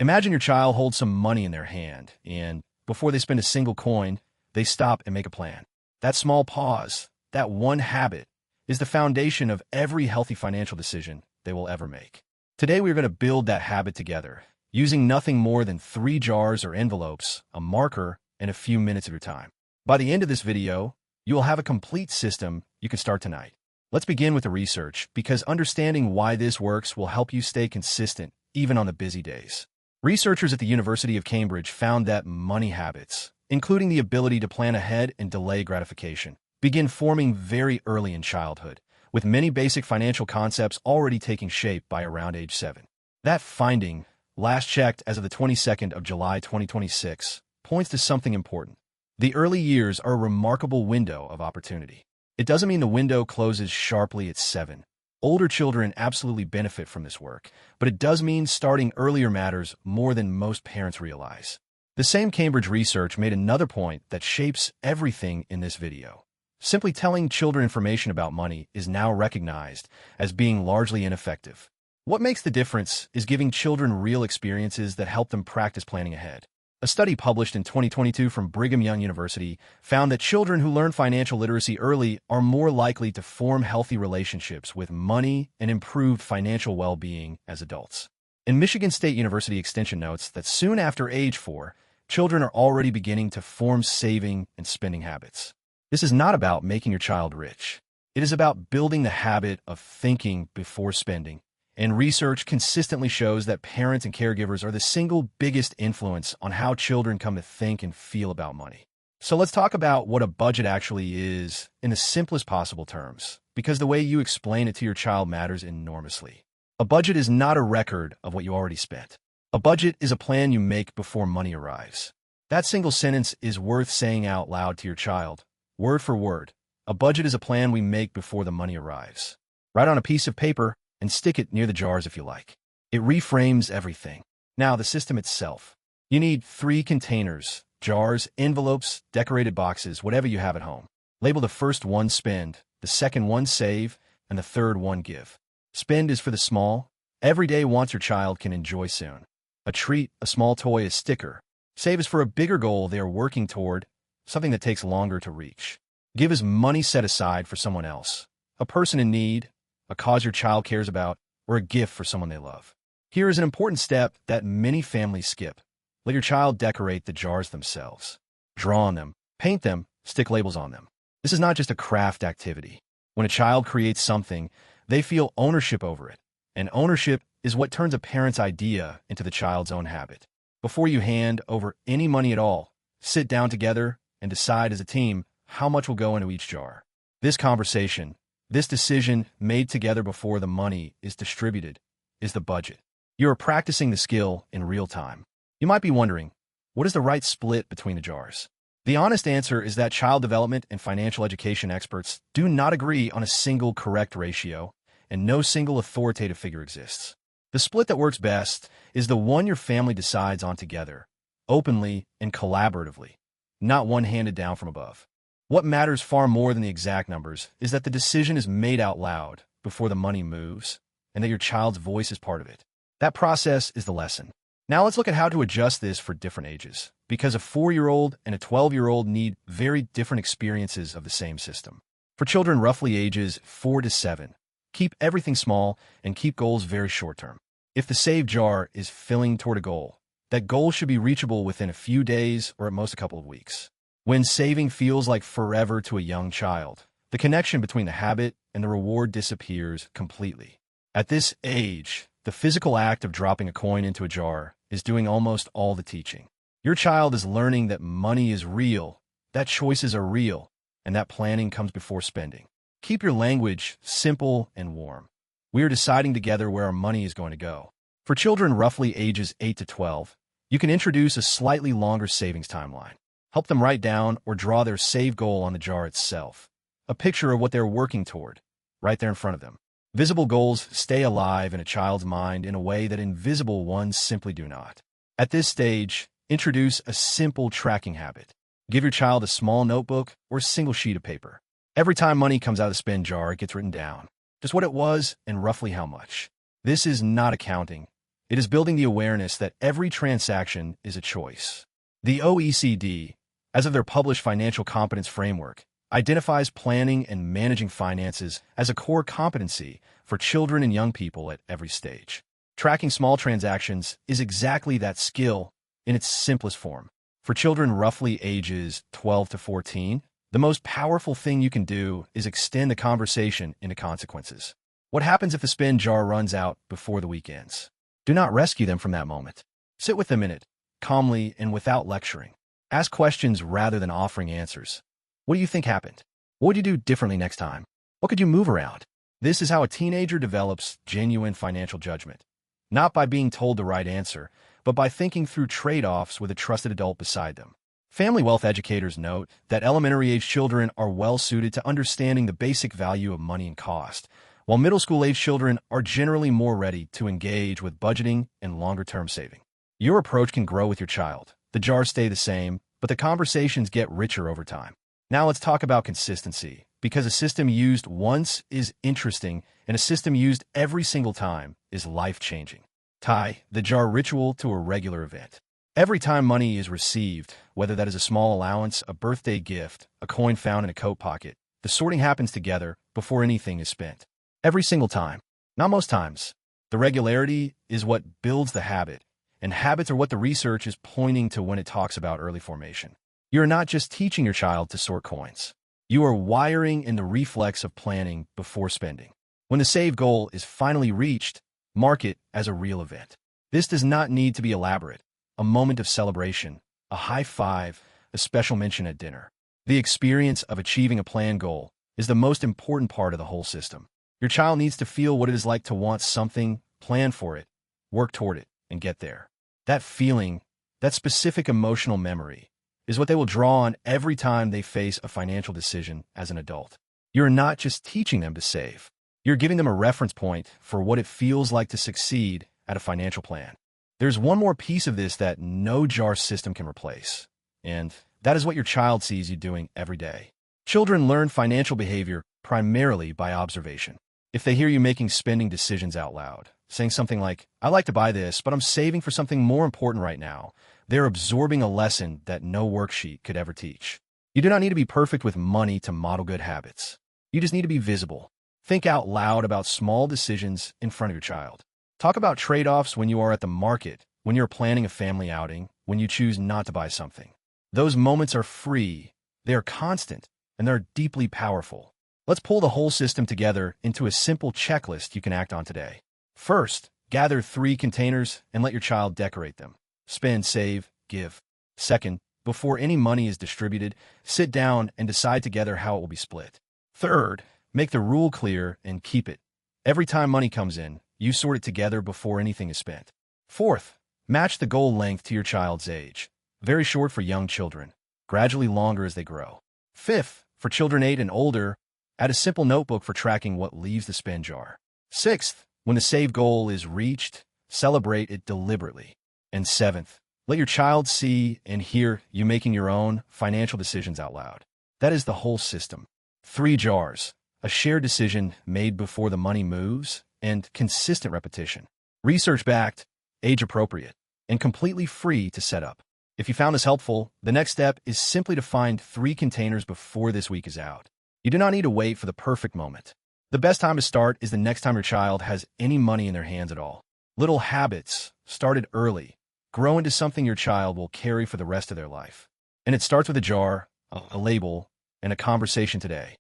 Imagine your child holds some money in their hand, and before they spend a single coin, they stop and make a plan. That small pause, that one habit, is the foundation of every healthy financial decision they will ever make. Today, we are going to build that habit together, using nothing more than 3 jars or envelopes, a marker, and a few minutes of your time. By the end of this video, you will have a complete system you can start tonight. Let's begin with the research, because understanding why this works will help you stay consistent, even on the busy days. Researchers at the University of Cambridge found that money habits, including the ability to plan ahead and delay gratification, begin forming very early in childhood, with many basic financial concepts already taking shape by around age 7. That finding, last checked as of the 22nd of July 2026, points to something important. The early years are a remarkable window of opportunity. It doesn't mean the window closes sharply at 7. Older children absolutely benefit from this work, but it does mean starting earlier matters more than most parents realize. The same Cambridge research made another point that shapes everything in this video. Simply telling children information about money is now recognized as being largely ineffective. What makes the difference is giving children real experiences that help them practice planning ahead. A study published in 2022 from Brigham Young University found that children who learn financial literacy early are more likely to form healthy relationships with money and improved financial well-being as adults. And Michigan State University Extension notes that soon after age 4, children are already beginning to form saving and spending habits. This is not about making your child rich. It is about building the habit of thinking before spending. And research consistently shows that parents and caregivers are the single biggest influence on how children come to think and feel about money. So let's talk about what a budget actually is in the simplest possible terms, because the way you explain it to your child matters enormously. A budget is not a record of what you already spent. A budget is a plan you make before money arrives. That single sentence is worth saying out loud to your child, word for word. A budget is a plan we make before the money arrives. Write on a piece of paper and stick it near the jars if you like. It reframes everything. Now, the system itself. You need 3 containers, jars, envelopes, decorated boxes, whatever you have at home. Label the first one spend, the second one save, and the third one give. Spend is for the small, everyday wants your child can enjoy soon. A treat, a small toy, a sticker. Save is for a bigger goal they are working toward, something that takes longer to reach. Give is money set aside for someone else, a person in need, a cause your child cares about, or a gift for someone they love. Here is an important step that many families skip. Let your child decorate the jars themselves. Draw on them, paint them, stick labels on them. This is not just a craft activity. When a child creates something, they feel ownership over it. And ownership is what turns a parent's idea into the child's own habit. Before you hand over any money at all, sit down together and decide as a team how much will go into each jar. This conversation, this decision made together before the money is distributed, is the budget. You are practicing the skill in real time. You might be wondering, what is the right split between the jars? The honest answer is that child development and financial education experts do not agree on a single correct ratio, and no single authoritative figure exists. The split that works best is the one your family decides on together, openly and collaboratively, not one handed down from above. What matters far more than the exact numbers is that the decision is made out loud before the money moves, and that your child's voice is part of it. That process is the lesson. Now let's look at how to adjust this for different ages, because a 4-year-old and a 12-year-old need very different experiences of the same system. For children roughly ages 4 to 7, keep everything small and keep goals very short-term. If the save jar is filling toward a goal, that goal should be reachable within a few days or at most a couple of weeks. When saving feels like forever to a young child, the connection between the habit and the reward disappears completely. At this age, the physical act of dropping a coin into a jar is doing almost all the teaching. Your child is learning that money is real, that choices are real, and that planning comes before spending. Keep your language simple and warm. We are deciding together where our money is going to go. For children roughly ages 8 to 12, you can introduce a slightly longer savings timeline. Help them write down or draw their save goal on the jar itself, a picture of what they're working toward, right there in front of them. Visible goals stay alive in a child's mind in a way that invisible ones simply do not. At this stage, introduce a simple tracking habit. Give your child a small notebook or a single sheet of paper. Every time money comes out of the spend jar, it gets written down, just what it was and roughly how much. This is not accounting. It is building the awareness that every transaction is a choice. The OECD, as of their published financial competence framework, identifies planning and managing finances as a core competency for children and young people at every stage. Tracking small transactions is exactly that skill in its simplest form. For children roughly ages 12 to 14, the most powerful thing you can do is extend the conversation into consequences. What happens if the spend jar runs out before the week ends? Do not rescue them from that moment. Sit with them in it, calmly and without lecturing. Ask questions rather than offering answers. What do you think happened? What would you do differently next time? What could you move around? This is how a teenager develops genuine financial judgment. Not by being told the right answer, but by thinking through trade-offs with a trusted adult beside them. Family wealth educators note that elementary-age children are well-suited to understanding the basic value of money and cost, while middle school-age children are generally more ready to engage with budgeting and longer-term saving. Your approach can grow with your child. The jars stay the same, but the conversations get richer over time. Now let's talk about consistency, because a system used once is interesting, and a system used every single time is life-changing. Tie the jar ritual to a regular event. Every time money is received, whether that is a small allowance, a birthday gift, a coin found in a coat pocket, the sorting happens together before anything is spent. Every single time. Not most times. The regularity is what builds the habit, and habits are what the research is pointing to when it talks about early formation. You're not just teaching your child to sort coins. You are wiring in the reflex of planning before spending. When the save goal is finally reached, mark it as a real event. This does not need to be elaborate. A moment of celebration, a high five, a special mention at dinner. The experience of achieving a planned goal is the most important part of the whole system. Your child needs to feel what it is like to want something, plan for it, work toward it, and get there. That feeling, that specific emotional memory, is what they will draw on every time they face a financial decision as an adult. You're not just teaching them to save. You're giving them a reference point for what it feels like to succeed at a financial plan. There's one more piece of this that no jar system can replace, and that is what your child sees you doing every day. Children learn financial behavior primarily by observation. If they hear you making spending decisions out loud, saying something like, "I like to buy this, but I'm saving for something more important right now," they're absorbing a lesson that no worksheet could ever teach. You do not need to be perfect with money to model good habits. You just need to be visible. Think out loud about small decisions in front of your child. Talk about trade-offs when you are at the market, when you're planning a family outing, when you choose not to buy something. Those moments are free, they are constant, and they're deeply powerful. Let's pull the whole system together into a simple checklist you can act on today. First, gather 3 containers and let your child decorate them. Spend, save, give. Second, before any money is distributed, sit down and decide together how it will be split. Third, make the rule clear and keep it. Every time money comes in, you sort it together before anything is spent. Fourth, match the goal length to your child's age. Very short for young children, gradually longer as they grow. Fifth, for children 8 and older, add a simple notebook for tracking what leaves the spend jar. Sixth, when the save goal is reached, celebrate it deliberately. And seventh, let your child see and hear you making your own financial decisions out loud. That is the whole system. 3 jars, a shared decision made before the money moves, and consistent repetition. Research-backed, age-appropriate, and completely free to set up. If you found this helpful, the next step is simply to find 3 containers before this week is out. You do not need to wait for the perfect moment. The best time to start is the next time your child has any money in their hands at all. Little habits, started early, grow into something your child will carry for the rest of their life. And it starts with a jar, a label, and a conversation today.